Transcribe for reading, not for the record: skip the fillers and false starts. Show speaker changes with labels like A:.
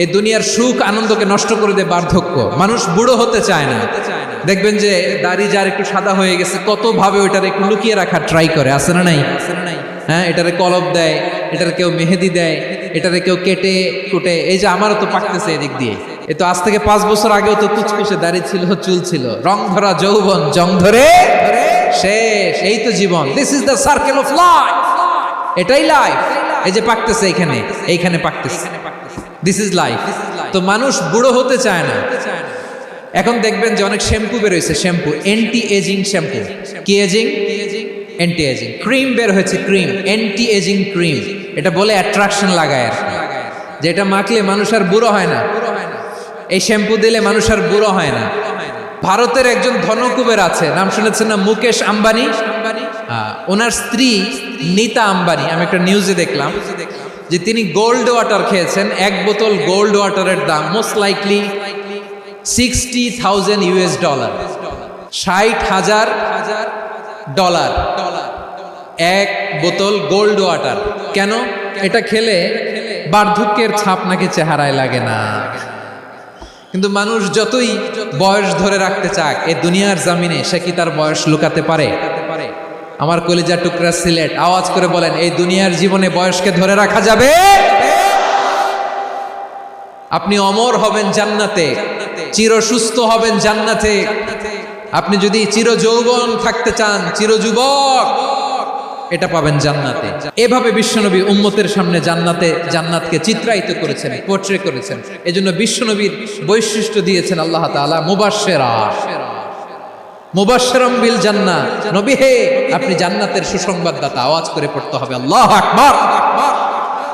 A: এই দুনিয়ার সুখ আনন্দকে নষ্ট করে দেয় বার্ধক্য। মানুষ বুড়ো হতে চায় না। দেখবেন যে দাড়ি যার একটু সাদা হয়ে গেছে কত ভাবে ওইটার একটু লুকিয়ে রাখার ট্রাই করে, আছে না নাই? হ্যাঁ, এটারে কলব দেয়, এটারে কেউ মেহেদি দেয়, এটারে কেউ কেটে কুটে। এই যে আমারও তো পাকতেছে এদিক দিয়ে, এ তো আজ থেকে 5 বছর আগেও তো কুচকুচে দাড়ি ছিল, চুল ছিল, রং ধরা যৌবন জং ধরে শেষ। এই তো জীবন, this is the circle of life. এটাই লাইফ। এই যে পাকতেছে এইখানে, এইখানে পাকতেছে, দিস ইজ লাইফ। তো মানুষ বুড়ো হতে চায় না। এখন দেখবেন যে অনেক শ্যাম্পু বেরোয়েছে, শ্যাম্পু অ্যান্টি এজিং শ্যাম্পু। কি এজিং? অ্যান্টি এজিং ক্রিম বের হয়েছে, ক্রিম অ্যান্টি এজিং ক্রিম। এটা বলে অ্যাট্রাকশন লাগায় আর কি, যেটা মাখলে মানুষ আর বুড়ো হয় না। এই শ্যাম্পু দিলে মানুষ আর বুড়ো হয় না। ভারতের একজন ধনকুবের আছে, নাম শুনেছেন না? মুকেশ আম্বানি। ওনার স্ত্রী নীতা আম্বানি, আমি একটা নিউজে দেখলাম যে তিনি গোল্ড ওয়াটার খেয়েছেন। 1 বোতল গোল্ড ওয়াটারের দাম মোস্ট লাইকলি $60,000 $60,000 1 বোতল গোল্ড ওয়াটার। কেন? এটা খেলে বার্ধক্যের ছাপ নাকি চেহারায় লাগে না। কিন্তু মানুষ যতই বয়স ধরে রাখতে চাক এই দুনিয়ার জামিনে, সে কি তার বয়স লুকাতে পারে? আমার কলিজার টুকরা সিলেট, আওয়াজ করে বলেন, এই দুনিয়ার জীবনে বয়সকে ধরে রাখা যাবে? আপনি অমর হবেন জান্নাতে, চির সুস্থ হবেন জান্নাতে। আপনি যদি চির যৌবন থাকতে চান, চির যুবক, এটা পাবেন জান্নাতে। এভাবে বিশ্বনবী উম্মতের সামনে জান্নাতকে চিত্রায়িত করেছেন, পোর্ট্রে করেছেন। এজন্য বিশ্বনবীর বৈশিষ্ট্য দিয়েছেন আল্লাহ তাআলা মুবাশশিরাম বিল জান্নাহ। নবী হে, আপনি জান্নাতের সুসংবাদদাতা। আওয়াজ করে পড়তে হবে আল্লাহু আকবার।